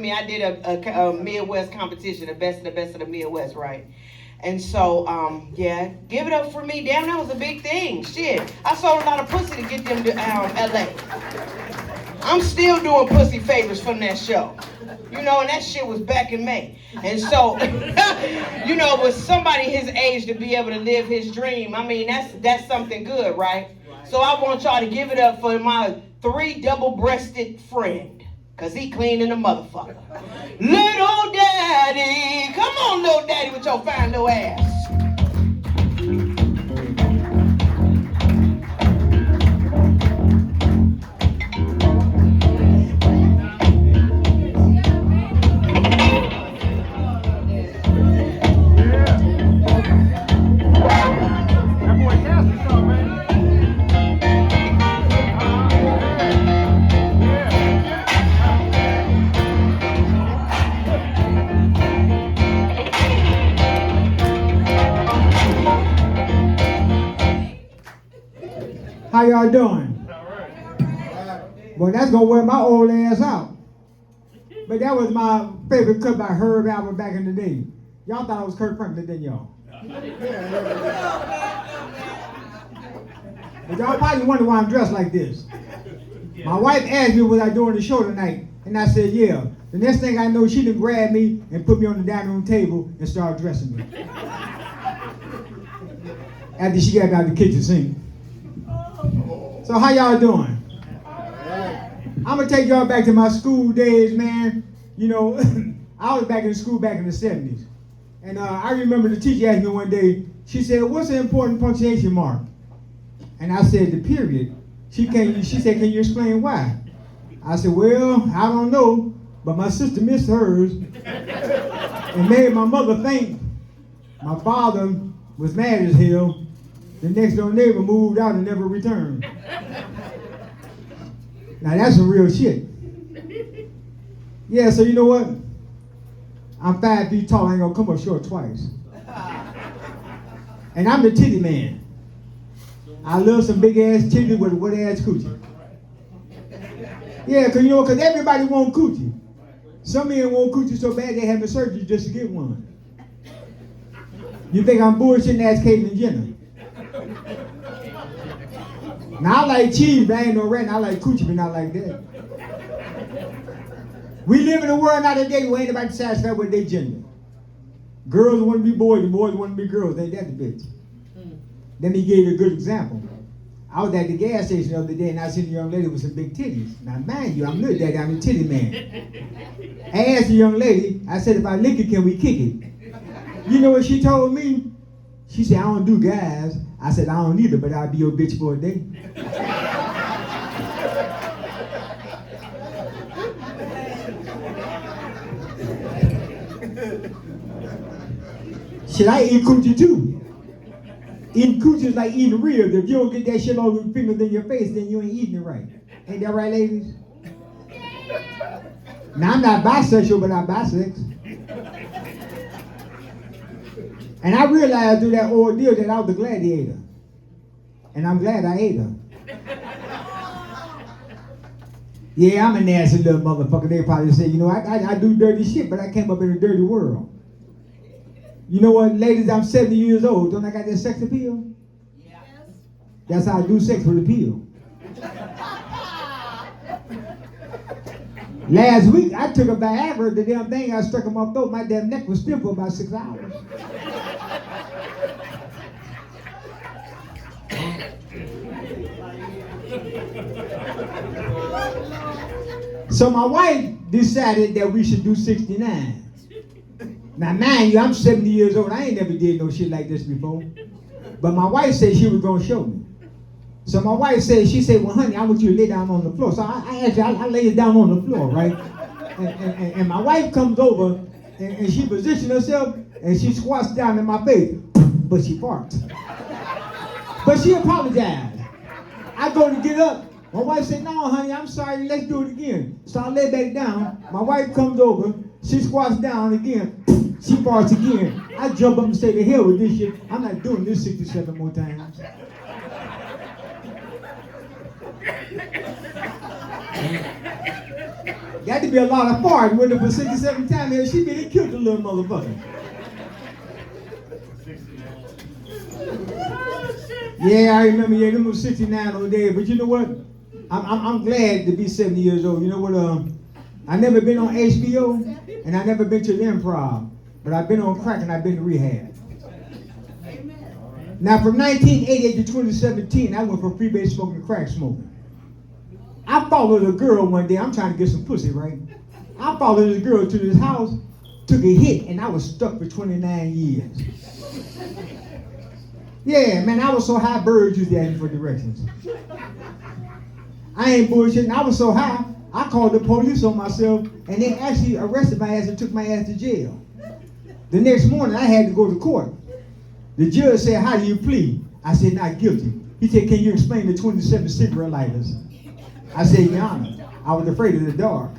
I did a Midwest competition, the best of the Midwest, right? And so, yeah, give it up for me. Damn, that was a big thing. Shit, I sold a lot of pussy to get them to LA. I'm still doing pussy favors from that show. You know, and that shit was back in May. And so, you know, with somebody his age to be able to live his dream, I mean, that's something good, right? So I want y'all to give it up for my 3 double-breasted friend. Cause he clean in the motherfucker. Little daddy. Come on, little daddy, with your fine little ass. How y'all doing? Well, that's gonna wear my old ass out. But that was my favorite cut by Herb Alpert back in the day. Y'all thought I was Kirk Franklin, didn't y'all? But y'all probably wonder why I'm dressed like this. My wife asked me was I doing the show tonight, and I said yeah. The next thing I know, she done grabbed me and put me on the dining room table and started dressing me. After she got me out the kitchen sink. So how y'all doing? I'm gonna take y'all back to my school days, man. You know, I was back in school back in the 70s. And I remember the teacher asked me one day, she said, what's the important punctuation mark? And I said, the period. She said, can you explain why? I said, well, I don't know, but my sister missed hers and made my mother faint. My father was mad as hell. The next door neighbor moved out and never returned. Now that's some real shit. Yeah, so you know what? I'm 5 feet tall, I ain't gonna come up short twice. And I'm the titty man. I love some big ass titty with a wet ass coochie. Yeah, cause you know, cause everybody want coochie. Some men want coochie so bad they having surgery just to get one. You think I'm bullshitting? Ask Caitlyn Jenner. Now I like cheese, but I ain't no rat. I like coochie, but not like that. We live in a world nowadays where ain't nobody satisfied with their gender. Girls want to be boys, and boys want to be girls. Ain't that the bitch? Let me give you a good example. I was at the gas station the other day, and I seen a young lady with some big titties. Now, mind you, I'm little daddy, I'm a titty man. I asked the young lady, I said, if I lick it, can we kick it? You know what she told me? She said, I don't do guys. I said, I don't either, but I'll be your bitch for a day. Shit, I eat coochie too. Eating coochie is like eating ribs. If you don't get that shit all over your fingers in your face, then you ain't eating it right. Ain't that right, ladies? Now, I'm not bisexual, but I'm bisex. And I realized through that ordeal that I was a gladiator. And I'm glad I ate her. Yeah, I'm a nasty little motherfucker. They probably say, you know, I do dirty shit, but I came up in a dirty world. You know what, ladies, I'm 70 years old. Don't I got that sex appeal? Yes. That's how I do sex with appeal. Last week, I took a Viagra. The damn thing I stuck in my throat. My damn neck was still for about 6 hours. So my wife decided that we should do 69. Now, mind you, I'm 70 years old. I ain't never did no shit like this before. But my wife said she was going to show me. So my wife said, she said, well, honey, I want you to lay down on the floor. So I laid down on the floor, right? And my wife comes over, and she positions herself, and she squats down in my face. But she farts. But she apologized. I go to get up. My wife said, no, honey, I'm sorry. Let's do it again. So I lay back down. My wife comes over. She squats down again. She farts again. I jump up and say, the hell with this shit. I'm not doing this 67 more times. Got to It'd be a lot of farts, wouldn't it, for 67 times? And she really killed the little motherfucker. Yeah, I remember, them was 69 old days. But you know what? I'm glad to be 70 years old. You know what? I never been on HBO, and I never been to the Improv. But I've been on crack, and I've been to rehab. Now, from 1988 to 2017, I went from freebase smoking to crack smoking. I followed a girl one day. I'm trying to get some pussy, right? I followed this girl to this house, took a hit, and I was stuck for 29 years. Yeah, man, I was so high, birds used to ask me for directions. I ain't bullshitting. I was so high, I called the police on myself, and they actually arrested my ass and took my ass to jail. The next morning, I had to go to court. The judge said, how do you plead? I said, not guilty. He said, can you explain the 27 cigarette lighters? I said, Your Honor, I was afraid of the dark.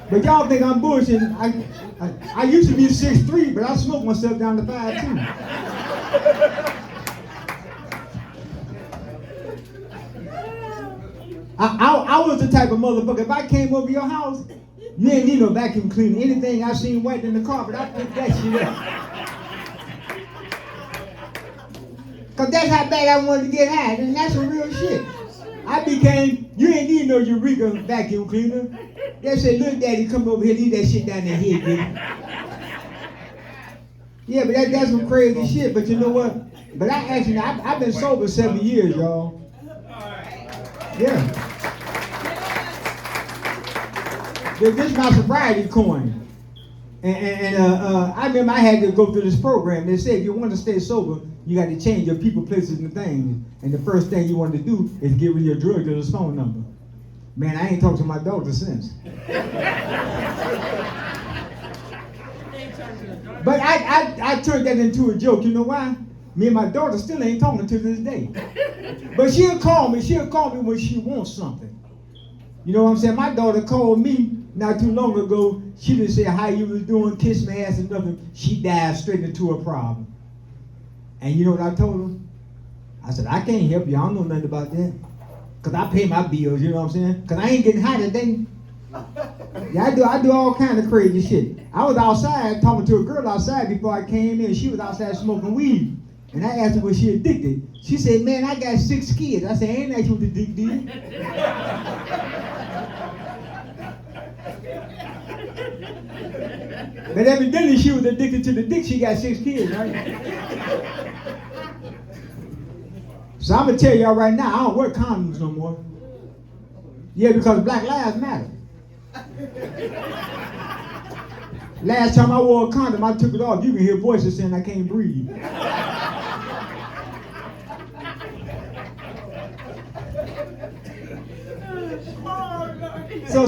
But y'all think I'm bullshitting. I used to be 6'3", but I smoked myself down to 5'2". I was the type of motherfucker, if I came over your house, you ain't need no vacuum cleaner. Anything I seen wet in the carpet, I pick that shit up. Cause that's how bad I wanted to get high, and that's some real shit. You ain't need no Eureka vacuum cleaner. They said, look, daddy, come over here, leave that shit down there here, dude. Yeah, but that's some crazy shit, but you know what? But I've been sober 7 years, y'all. Yeah. This is my sobriety coin. And I remember I had to go through this program. They said if you want to stay sober, you got to change your people, places, and things. And the first thing you want to do is give your drug dealer's phone number. Man, I ain't talked to my daughter since. But I turned that into a joke. You know why? Me and my daughter still ain't talking to this day. But she'll call me when she wants something. You know what I'm saying? My daughter called me not too long ago. She didn't say how you was doing, kiss my ass and nothing. She dived straight into her problem. And you know what I told her? I said, I can't help you. I don't know nothing about that. Because I pay my bills, you know what I'm saying? Because I ain't getting high today. Yeah, I do all kind of crazy shit. I was outside talking to a girl outside before I came in. She was outside smoking weed. And I asked her, was she addicted? She said, man, I got 6 kids. I said, I ain't asked you what the dick did. But evidently she was addicted to the dick. She got 6 kids, right? So I'm going to tell y'all right now, I don't wear condoms no more. Yeah, because Black Lives Matter. Last time I wore a condom, I took it off. You can hear voices saying I can't breathe. So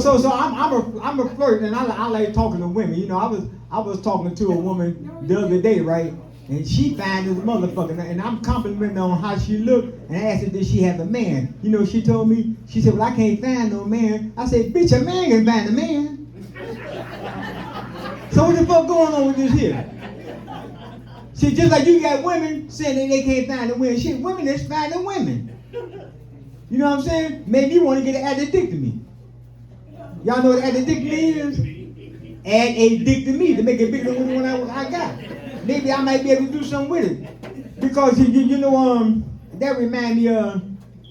I'm a flirt, and I like talking to women. You know, I was talking to a woman the other day, right? And she fine as a motherfucker, and I'm complimenting on how she looked, and I asked her, did she have a man? You know, she told me, she said, well, I can't find no man. I said, bitch, a man can find a man. So what the fuck going on with this here? See, just like you got women saying that they can't find a woman, shit, women is finding women. You know what I'm saying? Maybe you want to get an addictomy. Y'all know what addictomy is? Add a dick to me to make it bigger than the one I got. Maybe I might be able to do something with it. Because you know, that remind me of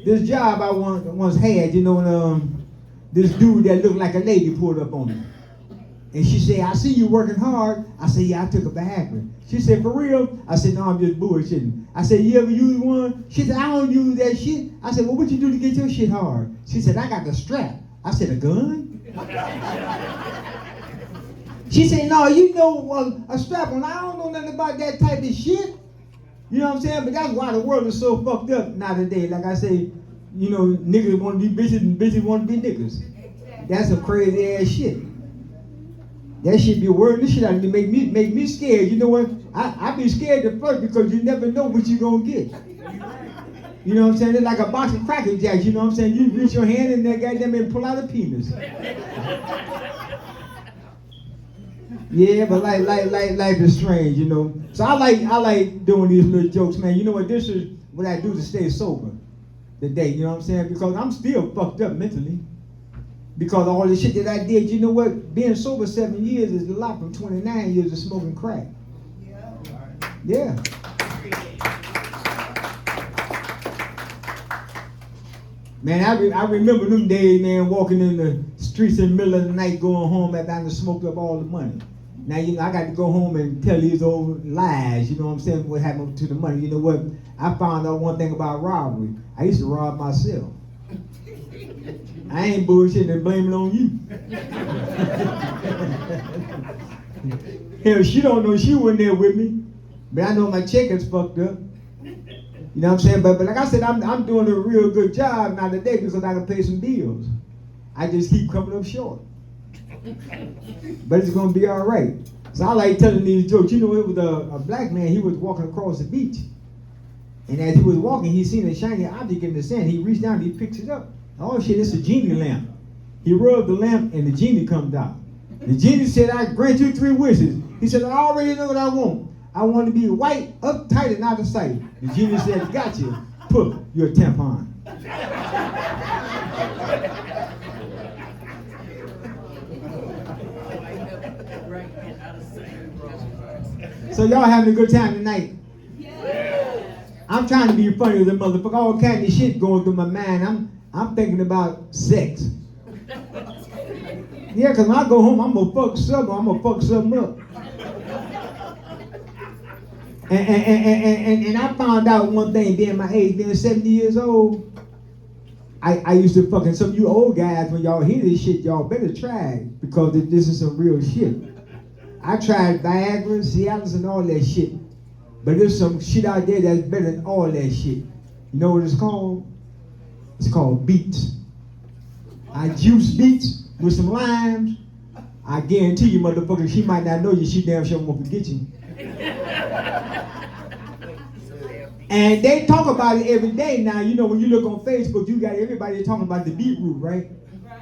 this job I once had, you know, this dude that looked like a lady pulled up on me. And she said, I see you working hard. I said, yeah, I took a Viagra. She said, for real? I said, no, I'm just bullshitting. I said, you ever use one? She said, I don't use that shit. I said, well, what you do to get your shit hard? She said, I got the strap. I said, a gun? She said, no, you know a strap on. I don't know nothing about that type of shit. You know what I'm saying? But that's why the world is so fucked up nowadays. Like I say, you know, niggas want to be bitches and bitches want to be niggas. That's some crazy ass shit. That shit be worrying. This shit actually make me scared. You know what? I be scared to flirt because you never know what you gonna get. You know what I'm saying? It's like a box of Cracker Jacks. You know what I'm saying? You reach your hand in there, goddamn, and pull out a penis. Yeah, but life is strange, you know. So I like doing these little jokes, man. You know what? This is what I do to stay sober today. You know what I'm saying? Because I'm still fucked up mentally. Because all the shit that I did, you know what? Being sober 7 years is a lot from 29 years of smoking crack. Yeah. Man, I remember them days, man, walking in the streets in the middle of the night, going home after I smoked up all the money. Now, you know, I got to go home and tell these old lies, you know what I'm saying, what happened to the money. You know what? I found out one thing about robbery. I used to rob myself. I ain't bullshitting and blaming it on you. Hell, she don't know she wasn't there with me. But I know my check is fucked up. You know what I'm saying? But like I said, I'm doing a real good job now today because I can pay some bills. I just keep coming up short. But it's gonna be all right. So I like telling these jokes. You know, it was a black man, he was walking across the beach. And as he was walking, he seen a shiny object in the sand. He reached down and he picks it up. Oh shit, it's a genie lamp. He rubbed the lamp and the genie comes out. The genie said, I grant you 3 wishes. He said, I already know what I want. I want to be white, uptight, and out of sight. The genie said, got you. Put your tampon. So y'all having a good time tonight? I'm trying to be funny with a motherfucker. All kind of shit going through my mind. I'm thinking about sex. Yeah, because when I go home, I'm going to fuck something up. And I found out one thing, being my age, being 70 years old, I used to fucking, some of you old guys, when y'all hear this shit, y'all better try it, because this is some real shit. I tried Viagra, Cialis, and all that shit, but there's some shit out there that's better than all that shit. You know what it's called? It's called beets. I juice beets with some limes. I guarantee you, motherfucker, she might not know you, she damn sure won't forget you. And they talk about it every day now. You know, when you look on Facebook, you got everybody talking about the beetroot, right?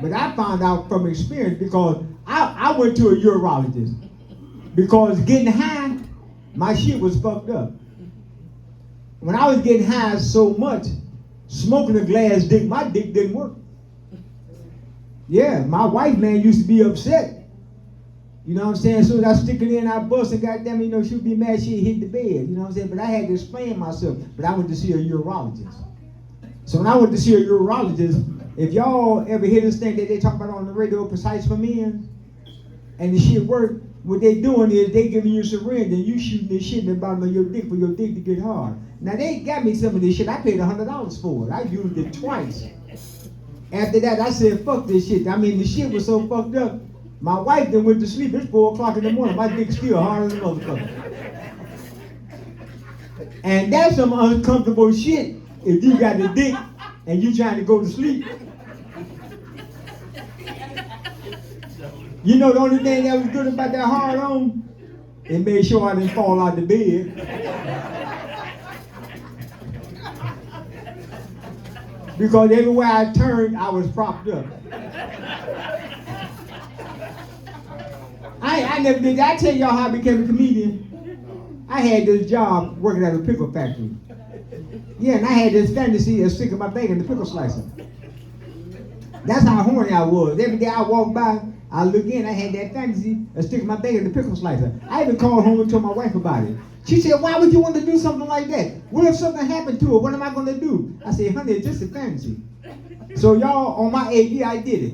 But I found out from experience because I went to a urologist. Because getting high, my shit was fucked up. When I was getting high so much, smoking a glass dick, my dick didn't work. Yeah, my wife, man, used to be upset. You know what I'm saying? As soon as I stick it in, I bust, and goddamn, you know, she'd be mad she'd hit the bed. You know what I'm saying? But I had to explain myself. But I went to see a urologist. So when I went to see a urologist, if y'all ever hear this thing that they talk about on the radio, Precise for Men, and the shit work, what they doing is they giving you a syringe and you shooting this shit in the bottom of your dick for your dick to get hard. Now they got me some of this shit. I paid $100 for it. I used it twice. After that, I said, fuck this shit. I mean, the shit was so fucked up. My wife then went to sleep. It's 4 o'clock in the morning. My dick's still harder than a motherfucker. And that's some uncomfortable shit if you got the dick and you trying to go to sleep. You know the only thing that was good about that hard on? It made sure I didn't fall out the bed. Because everywhere I turned, I was propped up. I never did. I tell y'all how I became a comedian. I had this job working at a pickle factory. Yeah, and I had this fantasy of sticking my thing in the pickle slicer. That's how horny I was. Every day I walked by, I look in, I had that fantasy of sticking my thing in the pickle slicer. I even called home and told my wife about it. She said, why would you want to do something like that? What if something happened to her? What am I going to do? I said, honey, it's just a fantasy. So y'all, on my AD, I did it.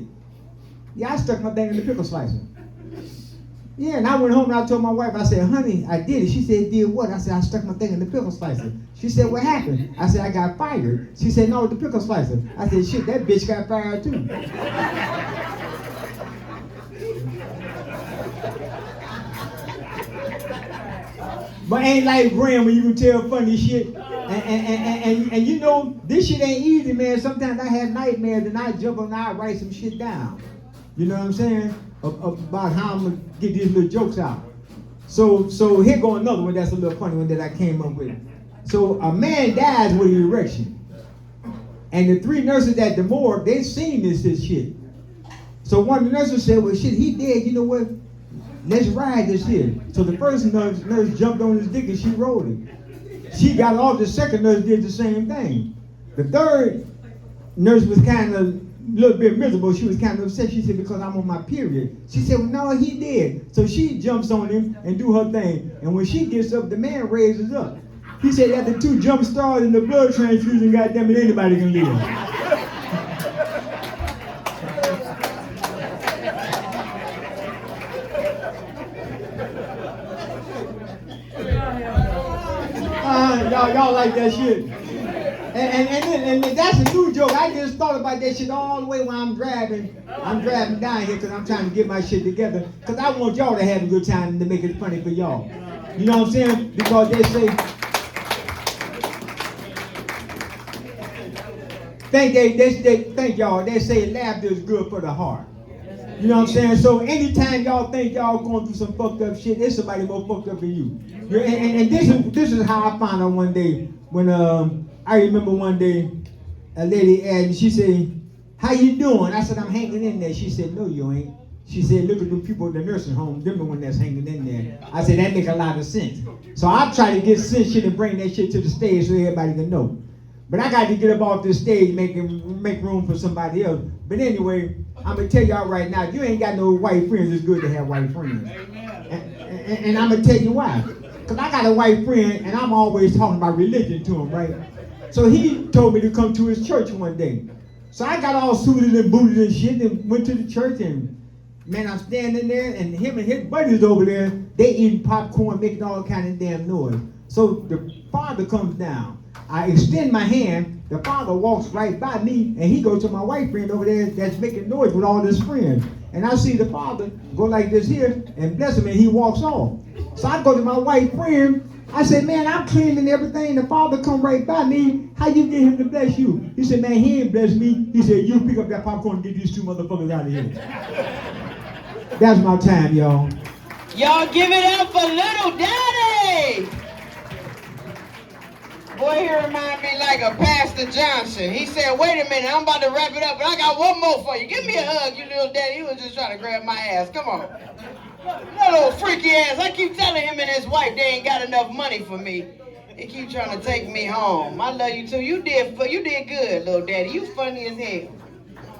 Yeah, I stuck my thing in the pickle slicer. Yeah, and I went home and I told my wife, I said, honey, I did it. She said, did what? I said, I stuck my thing in the pickle slicer. She said, what happened? I said, I got fired. She said, no, the pickle slicer. I said, shit, that bitch got fired too. But ain't like Graham when you can tell funny shit. And you know, this shit ain't easy, man. Sometimes I have nightmares and I jump and I write some shit down. You know what I'm saying? About how I'm gonna get these little jokes out. So here go another one that's a little funny one that I came up with. So a man dies with an erection. And the 3 nurses at the morgue, they seen this shit. So one of the nurses said, well shit, he dead, you know what? Let's ride this shit. So the first nurse jumped on his dick and she rode it. She got off, the second nurse did the same thing. The third nurse was kind of, little bit miserable. She was kind of upset. She said, because I'm on my period. She said, well, no, he did. So she jumps on him and do her thing. And when she gets up, the man raises up. He said, after 2 jump starts and the blood transfusion, goddamn it, anybody can live. Y'all like that shit. And that's a new joke. I just thought about that shit all the way when I'm driving down here because I'm trying to get my shit together. Because I want y'all to have a good time and to make it funny for y'all. You know what I'm saying? Because they say, thank y'all. They say laughter is good for the heart. You know what I'm saying? So anytime y'all think y'all going through some fucked up shit, there's somebody more fucked up than you. And this is how I found out one day when I remember one day a lady asked me, she said, how you doing? I said, I'm hanging in there. She said, no, you ain't. She said, look at the people in the nursing home, them the one that's hanging in there. I said, that make a lot of sense. So I try to get sense shit and bring that shit to the stage so everybody can know. But I got to get up off this stage, make room for somebody else. But anyway, I'm going to tell y'all right now, if you ain't got no white friends, it's good to have white friends. And I'm going to tell you why. Because I got a white friend, and I'm always talking about religion to him, right? So he told me to come to his church one day. So I got all suited and booted and shit and went to the church, and man, I'm standing there, and him and his buddies over there, they eating popcorn, making all kind of damn noise. So the father comes down. I extend my hand, the father walks right by me, and he goes to my white friend over there that's making noise with all his friends. And I see the father go like this here, and bless him, and he walks off. So I go to my white friend, I said, man, I'm cleaning everything, the father come right by me, how you get him to bless you? He said, man, he ain't bless me. He said, you pick up that popcorn and get these 2 motherfuckers out of here. That's my time, y'all. Y'all give it up for Little Daddy. Boy, he remind me like a Pastor Johnson. He said, wait a minute, I'm about to wrap it up, but I got one more for you. Give me a hug, you little daddy. He was just trying to grab my ass. Come on. That little freaky ass. I keep telling him and his wife they ain't got enough money for me. They keep trying to take me home. I love you too. You did good, little daddy. You funny as hell.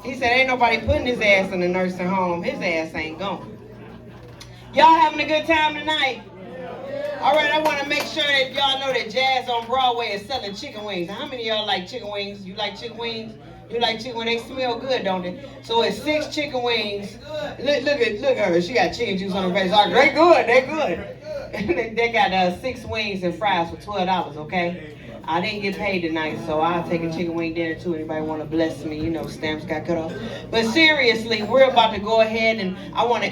He said, ain't nobody putting his ass in the nursing home. His ass ain't going. Y'all having a good time tonight? All right, I want to make sure that y'all know that Jazz on Broadway is selling chicken wings. How many of y'all like chicken wings? You like chicken wings? You like chicken wings? They smell good, don't they? So it's 6 chicken wings. Look at her. She got chicken juice on her face. Oh, they good. They good. They got 6 wings and fries for $12, okay? I didn't get paid tonight, so I'll take a chicken wing dinner too. Anybody want to bless me? You know, stamps got cut off. But seriously, we're about to go ahead and I want to